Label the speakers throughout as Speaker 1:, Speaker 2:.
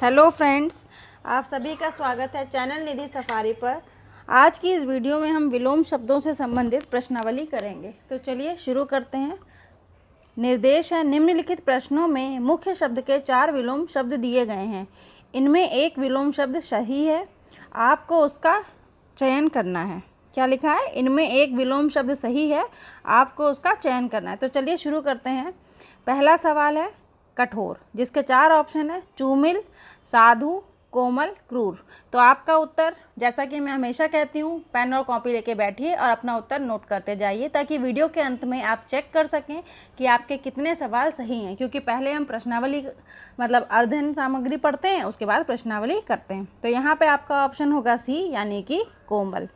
Speaker 1: Hello friends, आप सभी का स्वागत है चैनल निधि सफारी पर। आज की इस वीडियो में हम विलोम शब्दों से संबंधित प्रश्नावली करेंगे। तो चलिए शुरू करते हैं। निर्देश है, निम्नलिखित प्रश्नों में मुख्य शब्द के 4 विलोम शब्द दिए गए हैं। इनमें एक विलोम शब्द सही है, आपको उसका चयन करना है। क्या लिखा है? इनमें एक विलोम शब्द सही है, आपको उसका चयन करना है। तो चलिए शुरू करते हैं। पहला सवाल है कठोर, जिसके 4 ऑप्शन है, चूमिल, साधु, कोमल, क्रूर। तो आपका उत्तर, जैसा कि मैं हमेशा कहती हूँ, पेन और कॉपी लेके बैठिए और अपना उत्तर नोट करते जाइए, ताकि वीडियो के अंत में आप चेक कर सकें कि आपके कितने सवाल सही हैं। क्योंकि पहले हम प्रश्नावली मतलब अध्ययन सामग्री पढ़ते हैं, उसके बाद प्रश्नावली करते हैं। तो यहाँ पे आपका ऑप्शन होगा सी, यानी कि कोमल।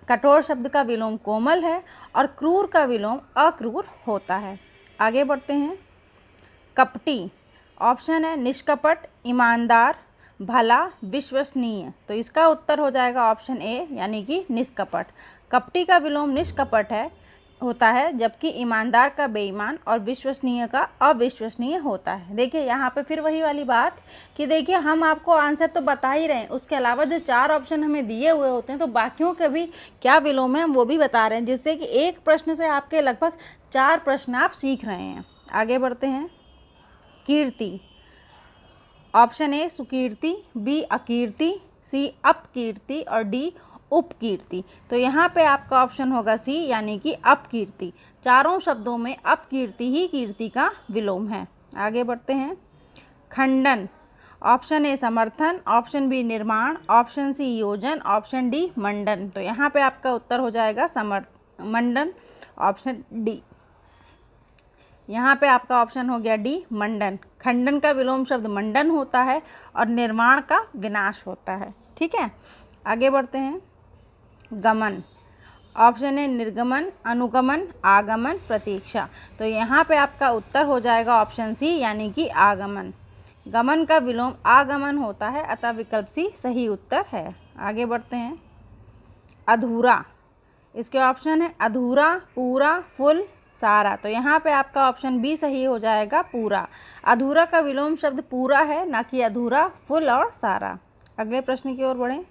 Speaker 1: कठोर शब्द का विलोम कोमल है और क्रूर का विलोम अक्रूर होता है। आगे बढ़ते हैं। कपटी, ऑप्शन है निष्कपट, ईमानदार, भला, विश्वसनीय। तो इसका उत्तर हो जाएगा ऑप्शन ए, यानी कि निष्कपट। कपटी का विलोम निष्कपट होता है, जबकि ईमानदार का बेईमान और विश्वसनीय का अविश्वसनीय होता है। देखिए यहाँ पे फिर वही वाली बात कि देखिए हम आपको आंसर तो बता ही रहे हैं, उसके अलावा जो 4 ऑप्शन हमें दिए हुए होते हैं, तो बाकियों के भी क्या विलोम है हम वो भी बता रहे हैं, जिससे कि एक प्रश्न से आपके लगभग 4 प्रश्न आप सीख रहे हैं। आगे बढ़ते हैं। कीर्ति, ऑप्शन ए सुकीर्ति, बी अकीर्ति, सी अपकीर्ति और डी उपकीर्ति। तो यहाँ पे आपका ऑप्शन होगा सी, यानी कि अपकीर्ति। चारों शब्दों में अपकीर्ति ही कीर्ति का विलोम है। आगे बढ़ते हैं। खंडन, ऑप्शन ए समर्थन, ऑप्शन बी निर्माण, ऑप्शन सी योजन, ऑप्शन डी मंडन। तो यहाँ पे आपका उत्तर हो जाएगा मंडन, ऑप्शन डी। यहाँ पे आपका ऑप्शन हो गया डी, मंडन। खंडन का विलोम शब्द मंडन होता है और निर्माण का विनाश होता है। ठीक है, आगे बढ़ते हैं। गमन, ऑप्शन है निर्गमन, अनुगमन, आगमन, प्रतीक्षा। तो यहाँ पे आपका उत्तर हो जाएगा ऑप्शन सी, यानी कि आगमन। गमन का विलोम आगमन होता है, अतः विकल्प सी सही उत्तर है। आगे बढ़ते हैं। अधूरा, इसके ऑप्शन है अधूरा, पूरा, फुल, सारा। तो यहाँ पे आपका ऑप्शन बी सही हो जाएगा, पूरा। अधूरा का विलोम शब्द पूरा है, ना कि अधूरा, फुल और सारा। अगले प्रश्न की ओर बढ़ें।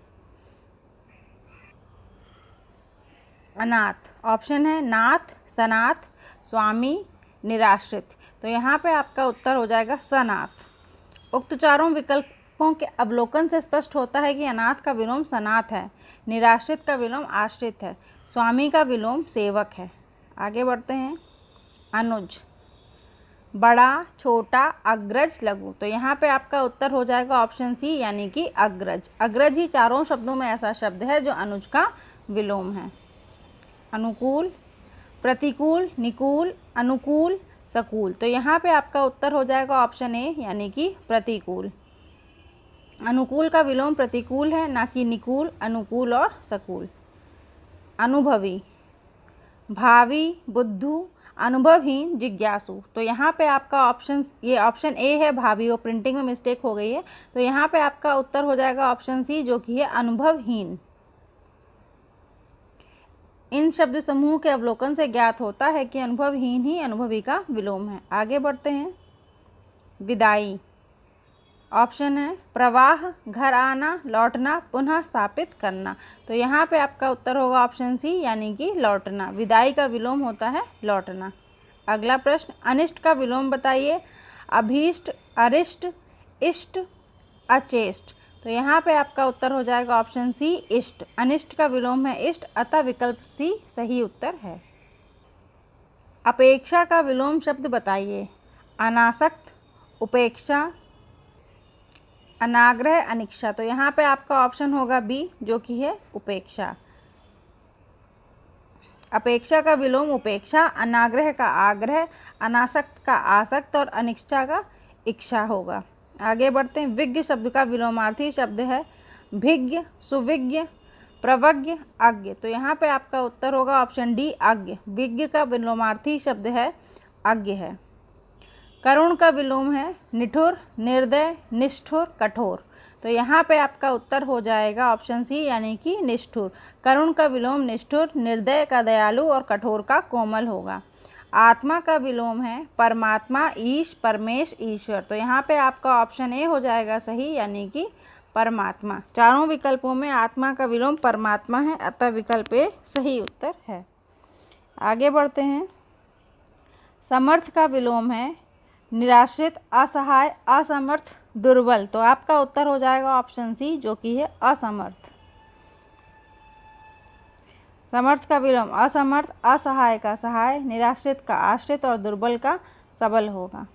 Speaker 1: अनाथ, ऑप्शन है नाथ, सनाथ, स्वामी, निराश्रित। तो यहाँ पे आपका उत्तर हो जाएगा सनाथ। उक्त चारों विकल्पों के अवलोकन से स्पष्ट होता है कि अनाथ का विलोम सनाथ है, निराश्रित का विलोम आश्रित है, स्वामी का विलोम सेवक है। आगे बढ़ते हैं। अनुज, बड़ा, छोटा, अग्रज, लघु। तो यहाँ पे आपका उत्तर हो जाएगा ऑप्शन सी, यानी कि अग्रज। अग्रज ही चारों शब्दों में ऐसा शब्द है जो अनुज का विलोम है। अनुकूल, प्रतिकूल, निकूल, अनुकूल, सकूल। तो यहाँ पे आपका उत्तर हो जाएगा ऑप्शन ए, यानी कि प्रतिकूल। अनुकूल का विलोम प्रतिकूल है, ना कि निकूल, अनुकूल और सकूल। अनुभवी, भावी, बुद्धू, अनुभवहीन, जिज्ञासु। तो यहाँ पे आपका ऑप्शन, ये ऑप्शन ए है भावी, वो प्रिंटिंग में मिस्टेक हो गई है। तो यहाँ पे आपका उत्तर हो जाएगा ऑप्शन सी, जो कि है अनुभवहीन। इन शब्द समूह के अवलोकन से ज्ञात होता है कि अनुभवहीन ही अनुभवी का विलोम है। आगे बढ़ते हैं। विदाई, ऑप्शन है प्रवाह, घर आना, लौटना, पुनः स्थापित करना। तो यहाँ पे आपका उत्तर होगा ऑप्शन सी, यानी कि लौटना। विदाई का विलोम होता है लौटना। अगला प्रश्न, अनिष्ट का विलोम बताइए। अभीष्ट, अरिष्ट, इष्ट, अचेष्ट। तो यहाँ पे आपका उत्तर हो जाएगा ऑप्शन सी, इष्ट। अनिष्ट का विलोम है इष्ट, अतः विकल्प सी सही उत्तर है। अपेक्षा का विलोम शब्द बताइए। अनासक्त, उपेक्षा, अनाग्रह, अनिक्षा। तो यहाँ पे आपका ऑप्शन होगा बी, जो कि है उपेक्षा। अपेक्षा का विलोम उपेक्षा, अनाग्रह का आग्रह, अनासक्त का आसक्त और अनिक्षा का इच्छा होगा। आगे बढ़ते हैं। विज्ञ शब्द का विलोमार्थी शब्द है भिज्ञ, सुविज्ञ, प्रवज्ञ, अज्ञ। तो यहाँ पे आपका उत्तर होगा ऑप्शन डी, अज्ञ। विज्ञ का विलोमार्थी शब्द है अज्ञ है। करुण का विलोम है निठुर, निर्दय, निष्ठुर, कठोर। तो यहाँ पे आपका उत्तर हो जाएगा ऑप्शन सी, यानी कि निष्ठुर। करुण का विलोम निष्ठुर, निर्दय का दयालु और कठोर का कोमल होगा। आत्मा का विलोम है परमात्मा, ईश, परमेश, ईश्वर। तो यहाँ पे आपका ऑप्शन ए हो जाएगा सही, यानी कि परमात्मा। चारों विकल्पों में आत्मा का विलोम परमात्मा है, अतः विकल्प ए सही उत्तर है। आगे बढ़ते हैं। समर्थ का विलोम है निराश्रित, असहाय, असमर्थ, दुर्बल। तो आपका उत्तर हो जाएगा ऑप्शन सी, जो कि है असमर्थ। समर्थ का विलोम असमर्थ, असहाय का सहाय, निराश्रित का आश्रित और दुर्बल का सबल होगा।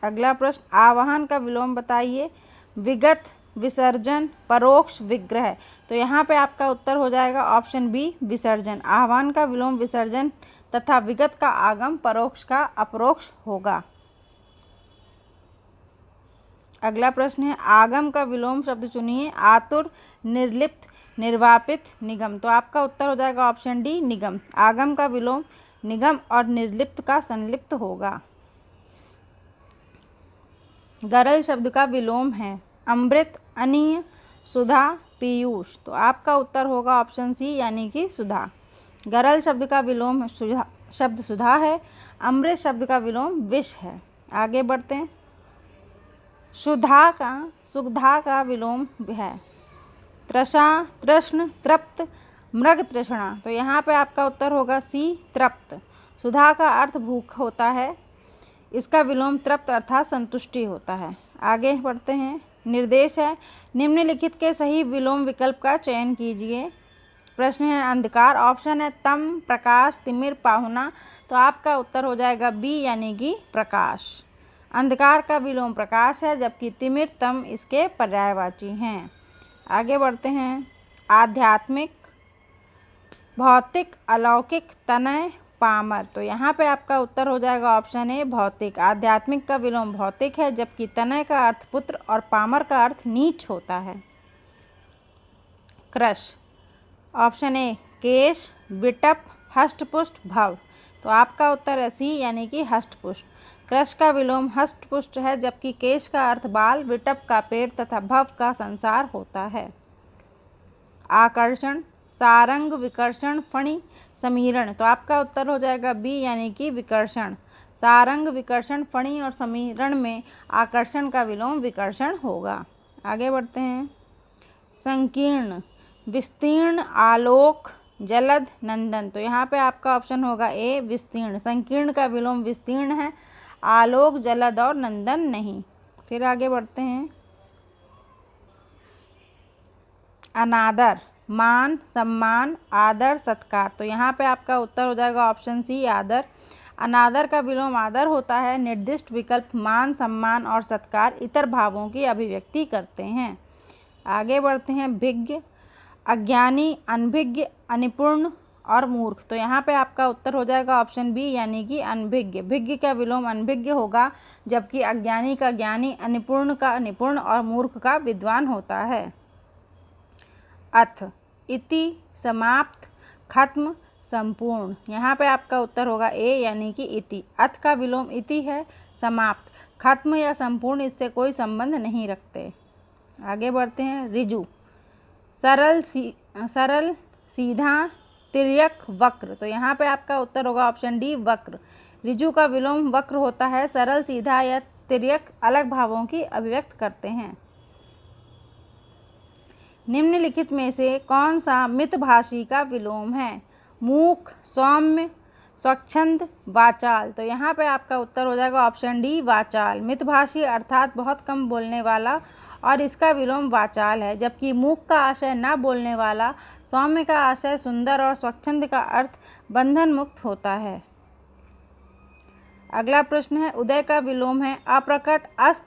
Speaker 1: अगला प्रश्न, आवाहन का विलोम बताइए। विगत, विसर्जन, परोक्ष, विग्रह। तो यहाँ पे आपका उत्तर हो जाएगा ऑप्शन बी, विसर्जन। आह्वान का विलोम विसर्जन तथा विगत का आगम, परोक्ष का अपरोक्ष होगा। अगला प्रश्न है, आगम का विलोम शब्द चुनिए। आतुर, निर्लिप्त, निर्वापित, निगम। तो आपका उत्तर हो जाएगा ऑप्शन डी, निगम। आगम का विलोम निगम और निर्लिप्त का संलिप्त होगा। गरल शब्द का विलोम है अमृत, अनीय, सुधा, पीयूष। तो आपका उत्तर होगा ऑप्शन सी, यानी कि सुधा। गरल शब्द का विलोम शब्द सुधा है। अमृत शब्द का विलोम विष है। आगे बढ़ते हैं। सुधा का विलोम है तृषा, तृष्ण, तृप्त, मृग तृष्णा। तो यहाँ पे आपका उत्तर होगा सी, तृप्त। सुधा का अर्थ भूख होता है, इसका विलोम तृप्त अर्थात संतुष्टि होता है। आगे बढ़ते हैं। निर्देश है निम्नलिखित के सही विलोम विकल्प का चयन कीजिए। प्रश्न है अंधकार, ऑप्शन है तम, प्रकाश, तिमिर, पाहुना। तो आपका उत्तर हो जाएगा बी, यानी कि प्रकाश। अंधकार का विलोम प्रकाश है, जबकि तिमिर, तम इसके पर्यायवाची हैं। आगे बढ़ते हैं। आध्यात्मिक, भौतिक, अलौकिक, तनय, पामर। तो यहाँ पे आपका उत्तर हो जाएगा ऑप्शन ए, भौतिक। आध्यात्मिक का विलोम भौतिक है, जबकि तनय का अर्थ पुत्र और पामर का अर्थ नीच होता है। कृश, ऑप्शन ए, केश, विटप, हष्टपुष्ट, भव। तो आपका उत्तर है सी, यानी कि हष्टपुष्ट। कृश का विलोम हष्टपुष्ट है, जबकि केश का अर्थ बाल, विटप का पेड़ तथा भव का संसार होता है। आकर्षण, सारंग, विकर्षण, फणी, समीरण। तो आपका उत्तर हो जाएगा बी, यानी कि विकर्षण। सारंग, विकर्षण, फणी और समीरण में आकर्षण का विलोम विकर्षण होगा। आगे बढ़ते हैं। संकीर्ण, विस्तीर्ण, आलोक, जलद, नंदन। तो यहाँ पे आपका ऑप्शन होगा ए, विस्तीर्ण। संकीर्ण का विलोम विस्तीर्ण है, आलोक, जलद और नंदन नहीं। फिर आगे बढ़ते हैं। अनादर, मान, सम्मान, आदर, सत्कार। तो यहाँ पे आपका उत्तर हो जाएगा ऑप्शन सी, आदर। अनादर का विलोम आदर होता है। निर्दिष्ट विकल्प मान, सम्मान और सत्कार इतर भावों की अभिव्यक्ति करते हैं। आगे बढ़ते हैं। भिज्ञ, अज्ञानी, अनभिज्ञ, अनिपुण और मूर्ख। तो यहाँ पे आपका उत्तर हो जाएगा ऑप्शन बी, यानी कि अनभिज्ञ। भिज्ञ का विलोम अनभिज्ञ होगा, जबकि अज्ञानी का ज्ञानी, अनिपुण का निपुण और मूर्ख का विद्वान होता है। अथ, इति, समाप्त, खत्म, संपूर्ण। यहाँ पे आपका उत्तर होगा ए, यानी कि इति। अथ का विलोम इति है, समाप्त, खत्म या संपूर्ण इससे कोई संबंध नहीं रखते। आगे बढ़ते हैं। ऋजु, सरल, सीधा, तिर्यक, वक्र। तो यहाँ पे आपका उत्तर होगा ऑप्शन डी, वक्र। ऋजु का विलोम वक्र होता है। सरल, सीधा या तिर्यक अलग भावों की अभिव्यक्त करते हैं। निम्नलिखित में से कौन सा मितभाषी का विलोम है? मूक, सौम्य, स्वच्छंद, वाचाल। तो यहाँ पे आपका उत्तर हो जाएगा ऑप्शन डी, वाचाल। मितभाषी अर्थात बहुत कम बोलने वाला और इसका विलोम वाचाल है, जबकि मूक का आशय न बोलने वाला, सौम्य का आशय सुंदर और स्वच्छंद का अर्थ बंधन मुक्त होता है। अगला प्रश्न है। उदय का विलोम है अप्रकट, अस्त,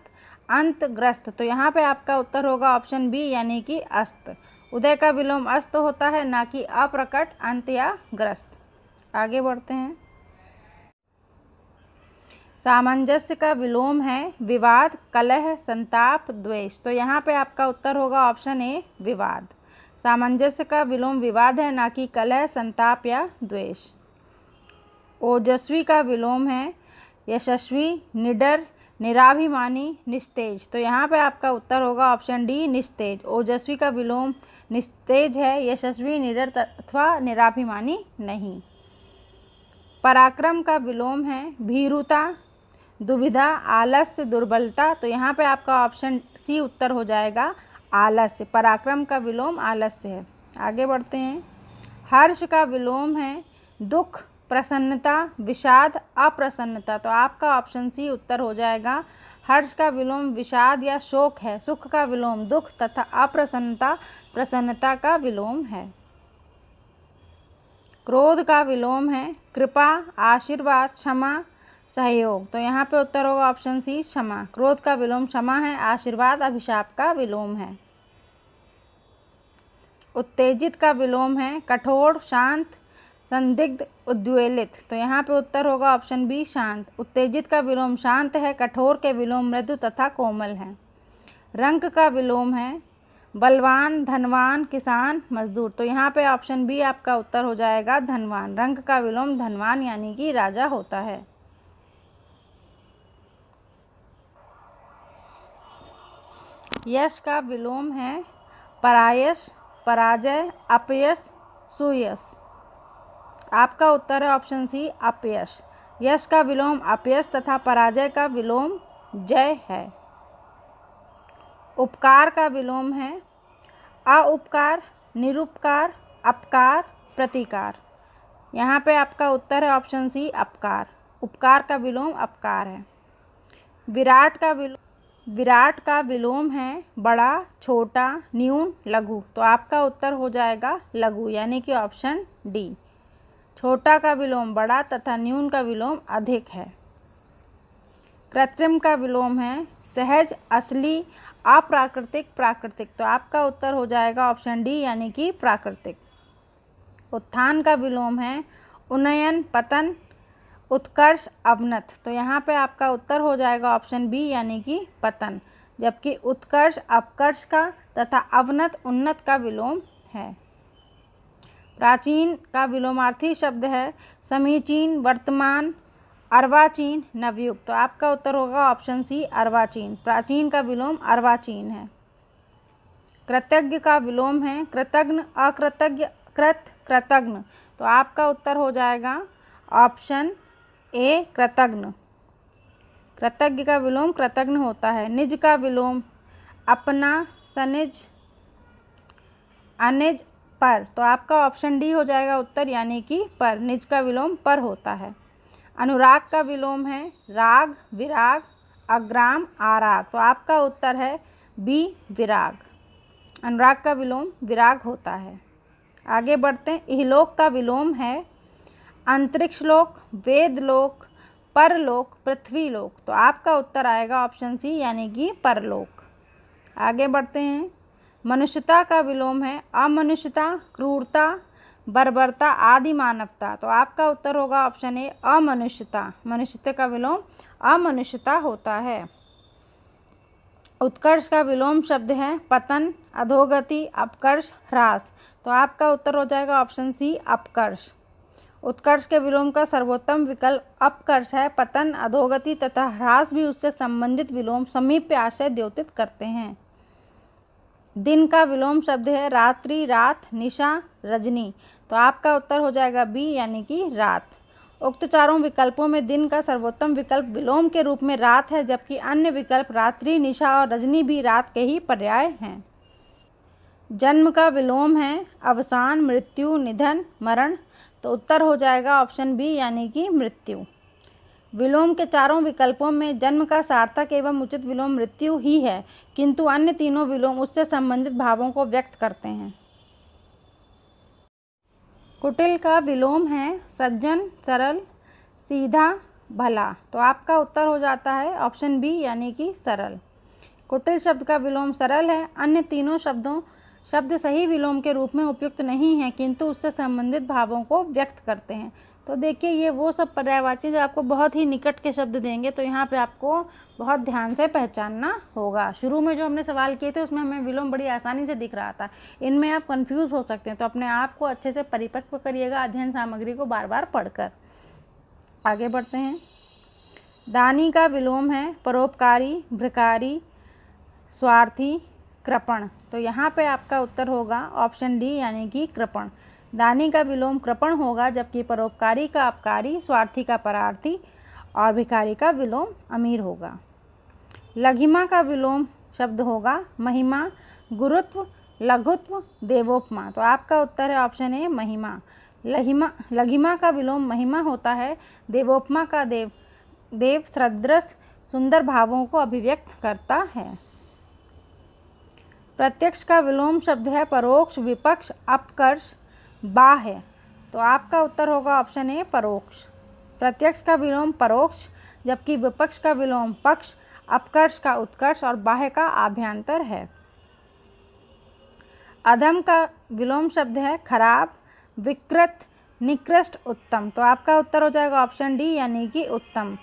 Speaker 1: अंत, ग्रस्त। तो यहाँ पे आपका उत्तर होगा ऑप्शन बी, यानी कि अस्त। उदय का विलोम अस्त होता है, ना कि अप्रकट, अंत या ग्रस्त। आगे बढ़ते हैं। सामंजस्य का विलोम है विवाद, कलह, संताप, द्वेष। तो यहाँ पे आपका उत्तर होगा ऑप्शन ए, विवाद। सामंजस्य का विलोम विवाद है, ना कि कलह, संताप या द्वेष। ओजस्वी का विलोम है यशस्वी, निडर, निराभिमानी, निस्तेज। तो यहाँ पे आपका उत्तर होगा ऑप्शन डी, निस्तेज। ओजस्वी का विलोम निस्तेज है, यशस्वी, निडर अथवा निराभिमानी नहीं। पराक्रम का विलोम है भीरुता, दुविधा, आलस्य, दुर्बलता। तो यहाँ पे आपका ऑप्शन सी उत्तर हो जाएगा आलस्य। पराक्रम का विलोम आलस्य है। आगे बढ़ते हैं। हर्ष का विलोम है दुख, प्रसन्नता, विषाद, अप्रसन्नता। तो आपका ऑप्शन सी उत्तर हो जाएगा। हर्ष का विलोम विषाद या शोक है। सुख का विलोम दुख तथा अप्रसन्नता प्रसन्नता का विलोम है। क्रोध का विलोम है कृपा, आशीर्वाद, क्षमा, सहयोग। तो यहाँ पे उत्तर होगा ऑप्शन सी क्षमा। क्रोध का विलोम क्षमा है। आशीर्वाद अभिशाप का विलोम है। उत्तेजित का विलोम है कठोर, शांत, संदिग्ध, उद्वेलित। तो यहाँ पे उत्तर होगा ऑप्शन बी शांत। उत्तेजित का विलोम शांत है। कठोर के विलोम मृदु तथा कोमल है। रंक का विलोम है बलवान, धनवान, किसान, मजदूर। तो यहाँ पे ऑप्शन बी आपका उत्तर हो जाएगा धनवान। रंक का विलोम धनवान यानी कि राजा होता है। यश का विलोम है परायश, पराजय, अपयश, सुयश। आपका उत्तर है ऑप्शन सी अपयश। यश का विलोम अपयश तथा पराजय का विलोम जय है। उपकार का विलोम है अउपकार, निरुपकार, अपकार, प्रतिकार। यहाँ पे आपका उत्तर है ऑप्शन सी अपकार। उपकार का विलोम अपकार है। विराट का विलोम है बड़ा, छोटा, न्यून, लघु। तो आपका उत्तर हो जाएगा लघु यानी कि ऑप्शन डी। छोटा का विलोम बड़ा तथा न्यून का विलोम अधिक है। कृत्रिम का विलोम है सहज, असली, अप्राकृतिक, प्राकृतिक। तो आपका उत्तर हो जाएगा ऑप्शन डी यानी कि प्राकृतिक। उत्थान का विलोम है उन्नयन, पतन, उत्कर्ष, अवनत। तो यहाँ पे आपका उत्तर हो जाएगा ऑप्शन बी यानी कि पतन। जबकि उत्कर्ष अपकर्ष का तथा अवनत उन्नत का विलोम है। प्राचीन का विलोमार्थी शब्द है समीचीन, वर्तमान, अर्वाचीन, नवयुग। तो आपका उत्तर होगा ऑप्शन सी अर्वाचीन। प्राचीन का विलोम अर्वाचीन है। कृतज्ञ का विलोम है कृतज्ञ, अकृतज्ञ, कृत, कृतज्ञ। तो आपका उत्तर हो जाएगा ऑप्शन ए कृतज्ञ। कृतज्ञ का विलोम कृतज्ञ होता है। निज का विलोम अपना, सनिज, अनिज, पर। तो आपका ऑप्शन डी हो जाएगा उत्तर यानी कि पर। निज का विलोम पर होता है। अनुराग का विलोम है राग, विराग, अग्राम, आराग। तो आपका उत्तर है बी विराग। अनुराग का विलोम विराग होता है। आगे बढ़ते हैं। इहलोक का विलोम है अंतरिक्ष लोक, वेद लोक, परलोक, पृथ्वी लोक। तो आपका उत्तर आएगा ऑप्शन सी यानी कि परलोक। आगे बढ़ते हैं। मनुष्यता का विलोम है अमनुष्यता, क्रूरता, बर्बरता, आदि मानवता। तो आपका उत्तर होगा ऑप्शन ए अमनुष्यता। मनुष्यता का विलोम अमनुष्यता होता है। उत्कर्ष का विलोम शब्द है पतन, अधोगति, अपकर्ष, ह्रास। तो आपका उत्तर हो जाएगा ऑप्शन सी अपकर्ष। उत्कर्ष के विलोम का सर्वोत्तम विकल्प अपकर्ष है। पतन, अधोगति तथा ह्रास भी उससे संबंधित विलोम समीप्य आशय द्योतित करते हैं। दिन का विलोम शब्द है रात्रि, रात, निशा, रजनी। तो आपका उत्तर हो जाएगा बी यानी कि रात। उक्त चारों विकल्पों में दिन का सर्वोत्तम विकल्प विलोम के रूप में रात है, जबकि अन्य विकल्प रात्रि, निशा और रजनी भी रात के ही पर्याय हैं। जन्म का विलोम है अवसान, मृत्यु, निधन, मरण। तो उत्तर हो जाएगा ऑप्शन बी यानी कि मृत्यु। विलोम के चारों विकल्पों में जन्म का सार्थक एवं उचित विलोम मृत्यु ही है, किंतु अन्य तीनों विलोम उससे संबंधित भावों को व्यक्त करते हैं। कुटिल का विलोम है सज्जन, सरल, सीधा, भला। तो आपका उत्तर हो जाता है ऑप्शन बी यानी कि सरल। कुटिल शब्द का विलोम सरल है। अन्य तीनों शब्द सही विलोम के रूप में उपयुक्त नहीं हैं, किंतु उससे संबंधित भावों को व्यक्त करते हैं। तो देखिए ये वो सब पर्यायवाची जो आपको बहुत ही निकट के शब्द देंगे, तो यहाँ पे आपको बहुत ध्यान से पहचानना होगा। शुरू में जो हमने सवाल किए थे उसमें हमें विलोम बड़ी आसानी से दिख रहा था, इनमें आप कंफ्यूज हो सकते हैं। तो अपने आप को अच्छे से परिपक्व करिएगा अध्ययन सामग्री को बार बार पढ़कर। आगे बढ़ते हैं। दानी का विलोम है परोपकारी, भिखारी, स्वार्थी, कृपण। तो यहाँ पे आपका उत्तर होगा ऑप्शन डी यानी कि कृपण। दानी का विलोम कृपण होगा, जबकि परोपकारी का अपकारी, स्वार्थी का परार्थी और भिखारी का विलोम अमीर होगा। लघिमा का विलोम शब्द होगा महिमा, गुरुत्व, लघुत्व, देवोपमा। तो आपका उत्तर है ऑप्शन ए महिमा। लघिमा का विलोम महिमा होता है, देवोपमा का देव सदृश सुंदर भावों को अभिव्यक्त करता है। प्रत्यक्ष का विलोम शब्द है परोक्ष, विपक्ष, अपकर्ष, बाह्य। तो आपका उत्तर होगा ऑप्शन ए परोक्ष। प्रत्यक्ष का विलोम परोक्ष, जबकि विपक्ष का विलोम पक्ष, अपकर्ष का उत्कर्ष और बाह्य का आभ्यंतर है। अधम का विलोम शब्द है खराब, विकृत, निकृष्ट, उत्तम। तो आपका उत्तर हो जाएगा ऑप्शन डी यानी कि उत्तम।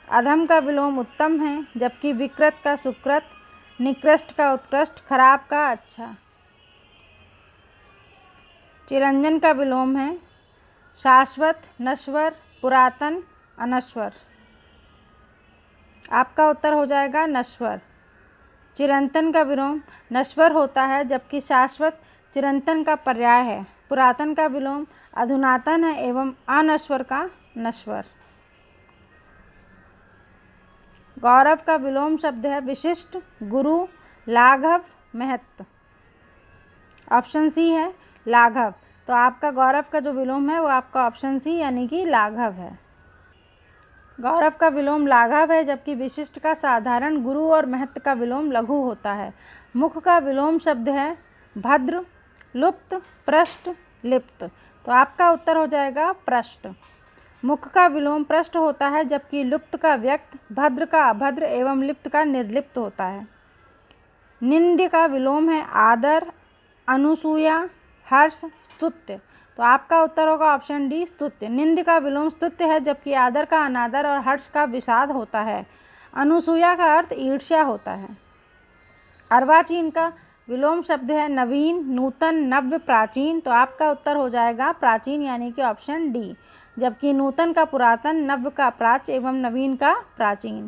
Speaker 1: अधम का विलोम उत्तम है, जबकि विकृत का सुकृत, निकृष्ट का उत्कृष्ट, खराब का अच्छा। चिरंजन का विलोम है शाश्वत, नश्वर, पुरातन, अनश्वर। आपका उत्तर हो जाएगा नश्वर। चिरंतन का विलोम नश्वर होता है, जबकि शाश्वत चिरंतन का पर्याय है। पुरातन का विलोम अधुनातन है एवं अनश्वर का नश्वर। गौरव का विलोम शब्द है विशिष्ट, गुरु, लाघव, महत्व। ऑप्शन सी है लाघव। तो आपका गौरव का जो विलोम है वो आपका ऑप्शन सी यानी कि लाघव है। गौरव का विलोम लाघव है, जबकि विशिष्ट का साधारण, गुरु और महत्व का विलोम लघु होता है। मुख का विलोम शब्द है भद्र, लुप्त, पृष्ठ, लिप्त। तो आपका उत्तर हो जाएगा पृष्ठ। मुख का विलोम पृष्ठ होता है, जबकि लुप्त का व्यक्त, भद्र का अभद्र एवं लिप्त का निर्लिप्त होता है। निंद्य का विलोम है आदर, अनुसूया, हर्ष, स्तुत्य। तो आपका उत्तर होगा ऑप्शन डी स्तुत्य। निंद्य का विलोम स्तुत्य है, जबकि आदर का अनादर और हर्ष का विषाद होता है। अनुसूया का अर्थ ईर्ष्या होता है। अर्वाचीन का विलोम शब्द है नवीन, नूतन, नव्य, प्राचीन। तो आपका उत्तर हो जाएगा प्राचीन यानी कि ऑप्शन डी, जबकि नूतन का पुरातन, नव्य का प्राच्य एवं नवीन का प्राचीन।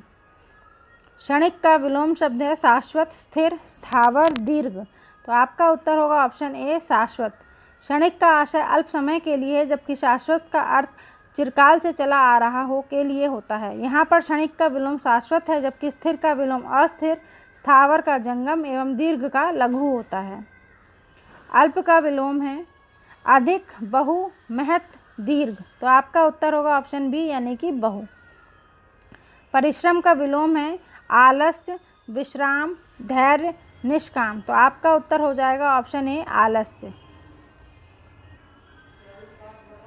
Speaker 1: क्षणिक का विलोम शब्द है शाश्वत, स्थिर, स्थावर, दीर्घ। तो आपका उत्तर होगा ऑप्शन ए शाश्वत। क्षणिक का आशय अल्प समय के लिए है, जबकि शाश्वत का अर्थ चिरकाल से चला आ रहा हो के लिए होता है। यहाँ पर क्षणिक का विलोम शाश्वत है, जबकि स्थिर का विलोम अस्थिर, स्थावर का जंगम एवं दीर्घ का लघु होता है। अल्प का विलोम है अधिक, बहु, महत, दीर्घ। तो आपका उत्तर होगा ऑप्शन बी यानी कि बहु। परिश्रम का विलोम है आलस्य, विश्राम, धैर्य, निष्काम। तो आपका उत्तर हो जाएगा ऑप्शन ए आलस्य।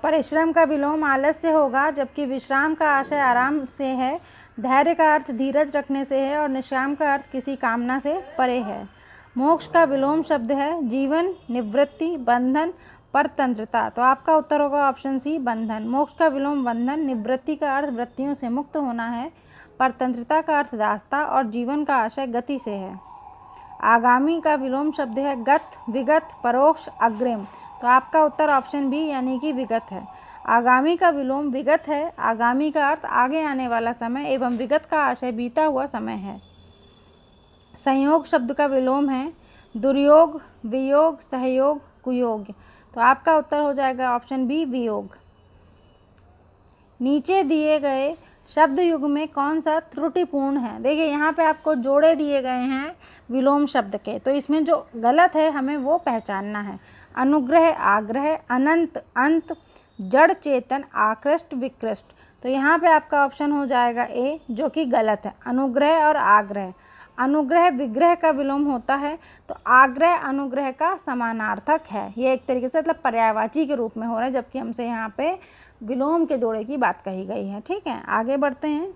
Speaker 1: परिश्रम का विलोम आलस्य होगा, जबकि विश्राम का आशय आराम से है, धैर्य का अर्थ धीरज रखने से है और निष्काम का अर्थ किसी कामना से परे है। मोक्ष का विलोम शब्द है जीवन, निवृत्ति, बंधन, परतंत्रता। तो आपका उत्तर होगा ऑप्शन सी बंधन। मोक्ष का विलोम बंधन, निवृत्ति का अर्थ वृत्तियों से मुक्त होना है, परतंत्रता का अर्थ दासता और जीवन का आशय गति से है। आगामी का विलोम शब्द है गत, विगत, परोक्ष, अग्रिम। तो आपका उत्तर ऑप्शन बी यानी कि विगत है। आगामी का विलोम विगत है। आगामी का अर्थ आगे आने वाला समय एवं विगत का आशय बीता हुआ समय है। संयोग शब्द का विलोम है दुर्योग, वियोग, सहयोग, कुयोग। तो आपका उत्तर हो जाएगा ऑप्शन बी वियोग। नीचे दिए गए शब्द युग में कौन सा त्रुटिपूर्ण है? देखिए यहाँ पे आपको जोड़े दिए गए हैं विलोम शब्द के, तो इसमें जो गलत है हमें वो पहचानना है। अनुग्रह, आग्रह, अनंत, अंत, जड़ चेतन, आकृष्ट, विकृष्ट। तो यहाँ पे आपका ऑप्शन हो जाएगा ए, जो कि गलत है। अनुग्रह और आग्रह, अनुग्रह विग्रह का विलोम होता है, तो आग्रह अनुग्रह का समानार्थक है। ये एक तरीके से मतलब पर्यायवाची के रूप में हो रहा है, जबकि हमसे यहाँ पे विलोम के जोड़े की बात कही गई है। ठीक है, आगे बढ़ते हैं।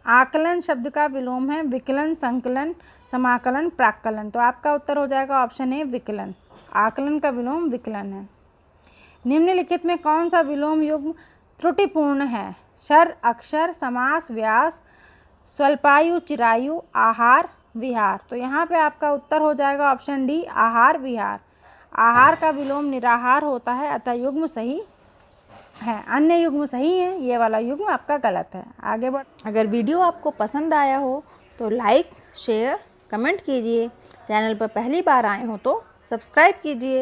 Speaker 1: आकलन शब्द का विलोम है विकलन, संकलन, समाकलन, प्राक्कलन। तो आपका उत्तर हो जाएगा ऑप्शन ए विकलन। आकलन का विलोम विकलन है। निम्नलिखित में कौन सा विलोम युग्म त्रुटिपूर्ण है? शर, अक्षर, समास, व्यास, स्वल्पायु, चिरायु, आहार, विहार। तो यहाँ पे आपका उत्तर हो जाएगा ऑप्शन डी आहार, विहार। आहार का विलोम निराहार होता है, अतः युग्म सही है। अन्य युग्म सही है, ये वाला युग्म आपका गलत है। आगे बढ़। अगर वीडियो आपको पसंद आया हो तो लाइक, शेयर, कमेंट कीजिए। चैनल पर पहली बार आए हो तो सब्सक्राइब कीजिए।